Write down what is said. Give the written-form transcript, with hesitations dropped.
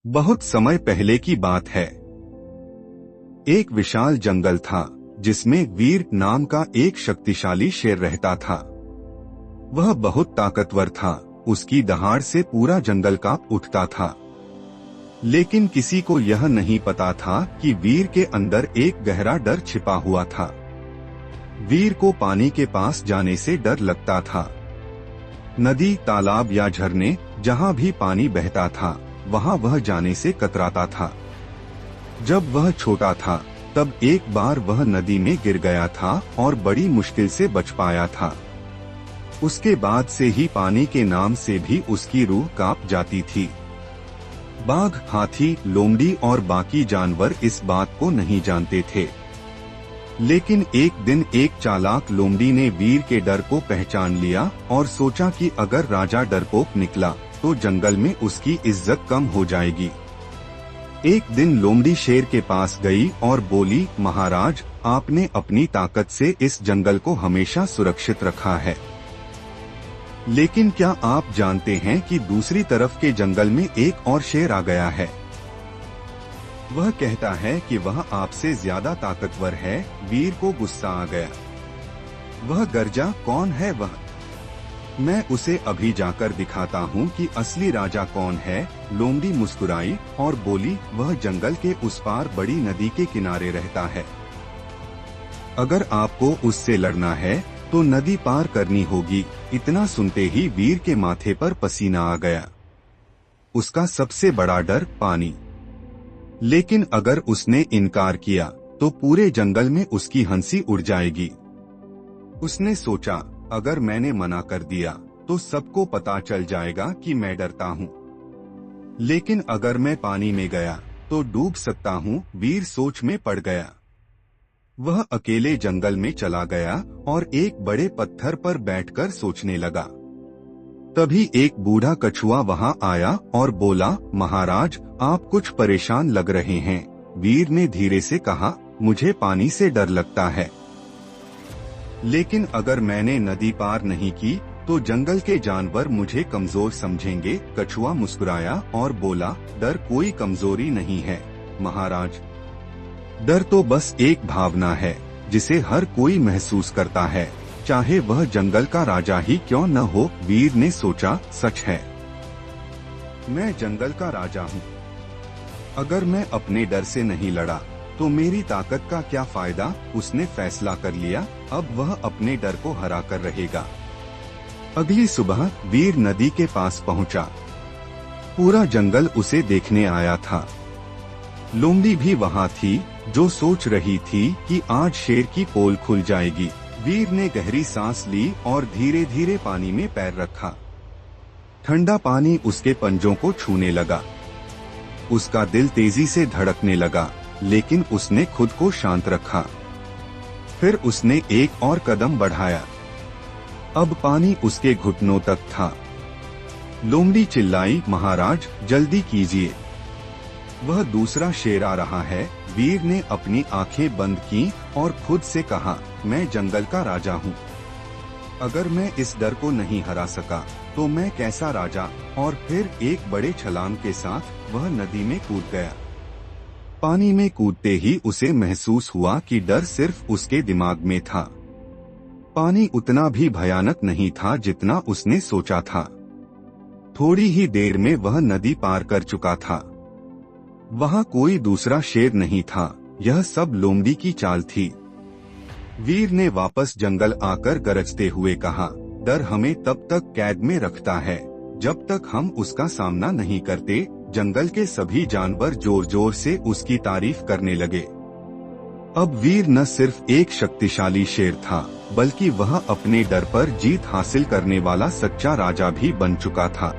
बहुत समय पहले की बात है। एक विशाल जंगल था जिसमें वीर नाम का एक शक्तिशाली शेर रहता था। वह बहुत ताकतवर था, उसकी दहाड़ से पूरा जंगल कांप उठता था। लेकिन किसी को यह नहीं पता था कि वीर के अंदर एक गहरा डर छिपा हुआ था। वीर को पानी के पास जाने से डर लगता था। नदी, तालाब या झरने, जहाँ भी पानी बहता था वहाँ वह जाने से कतराता था। जब वह छोटा था तब एक बार वह नदी में गिर गया था और बड़ी मुश्किल से बच पाया था। उसके बाद से ही पानी के नाम से भी उसकी रूह कांप जाती थी। बाघ, हाथी, लोमड़ी और बाकी जानवर इस बात को नहीं जानते थे। लेकिन एक दिन एक चालाक लोमड़ी ने वीर के डर को पहचान लिया और सोचा कि अगर राजा डरपोक निकला तो जंगल में उसकी इज्जत कम हो जाएगी। एक दिन लोमड़ी शेर के पास गई और बोली, महाराज, आपने अपनी ताकत से इस जंगल को हमेशा सुरक्षित रखा है, लेकिन क्या आप जानते हैं कि दूसरी तरफ के जंगल में एक और शेर आ गया है। वह कहता है कि वह आपसे ज्यादा ताकतवर है। वीर को गुस्सा आ गया। वह गरजा, कौन है वह? मैं उसे अभी जाकर दिखाता हूँ कि असली राजा कौन है। लोमड़ी मुस्कुराई और बोली, वह जंगल के उस पार बड़ी नदी के किनारे रहता है। अगर आपको उससे लड़ना है तो नदी पार करनी होगी। इतना सुनते ही वीर के माथे पर पसीना आ गया। उसका सबसे बड़ा डर पानी। लेकिन अगर उसने इनकार किया तो पूरे जंगल में उसकी हंसी उड़ जाएगी। उसने सोचा, अगर मैंने मना कर दिया तो सबको पता चल जाएगा कि मैं डरता हूँ। लेकिन अगर मैं पानी में गया तो डूब सकता हूँ। वीर सोच में पड़ गया। वह अकेले जंगल में चला गया और एक बड़े पत्थर पर बैठकर सोचने लगा। तभी एक बूढ़ा कछुआ वहां आया और बोला, महाराज, आप कुछ परेशान लग रहे हैं। वीर ने धीरे से कहा, मुझे पानी से डर लगता है, लेकिन अगर मैंने नदी पार नहीं की तो जंगल के जानवर मुझे कमजोर समझेंगे। कछुआ मुस्कुराया और बोला, डर कोई कमजोरी नहीं है महाराज। डर तो बस एक भावना है जिसे हर कोई महसूस करता है, चाहे वह जंगल का राजा ही क्यों न हो। वीर ने सोचा, सच है, मैं जंगल का राजा हूँ। अगर मैं अपने डर से नहीं लड़ा तो मेरी ताकत का क्या फायदा। उसने फैसला कर लिया, अब वह अपने डर को हरा कर रहेगा। अगली सुबह वीर नदी के पास पहुंचा। पूरा जंगल उसे देखने आया था। लोमड़ी भी वहां थी, जो सोच रही थी कि आज शेर की पोल खुल जाएगी। वीर ने गहरी सांस ली और धीरे धीरे पानी में पैर रखा। ठंडा पानी उसके पंजों को छूने लगा। उसका दिल तेजी से धड़कने लगा, लेकिन उसने खुद को शांत रखा। फिर उसने एक और कदम बढ़ाया। अब पानी उसके घुटनों तक था। लोमड़ी चिल्लाई, महाराज, जल्दी कीजिए, वह दूसरा शेर आ रहा है। वीर ने अपनी आंखें बंद की और खुद से कहा, मैं जंगल का राजा हूँ। अगर मैं इस डर को नहीं हरा सका तो मैं कैसा राजा। और फिर एक बड़े छलांग के साथ वह नदी में कूद गया। पानी में कूदते ही उसे महसूस हुआ कि डर सिर्फ उसके दिमाग में था। पानी उतना भी भयानक नहीं था जितना उसने सोचा था। थोड़ी ही देर में वह नदी पार कर चुका था। वहां कोई दूसरा शेर नहीं था, यह सब लोमड़ी की चाल थी। वीर ने वापस जंगल आकर गरजते हुए कहा, डर हमें तब तक कैद में रखता है जब तक हम उसका सामना नहीं करते। जंगल के सभी जानवर जोर जोर से उसकी तारीफ करने लगे। अब वीर न सिर्फ एक शक्तिशाली शेर था, बल्कि वह अपने डर पर जीत हासिल करने वाला सच्चा राजा भी बन चुका था।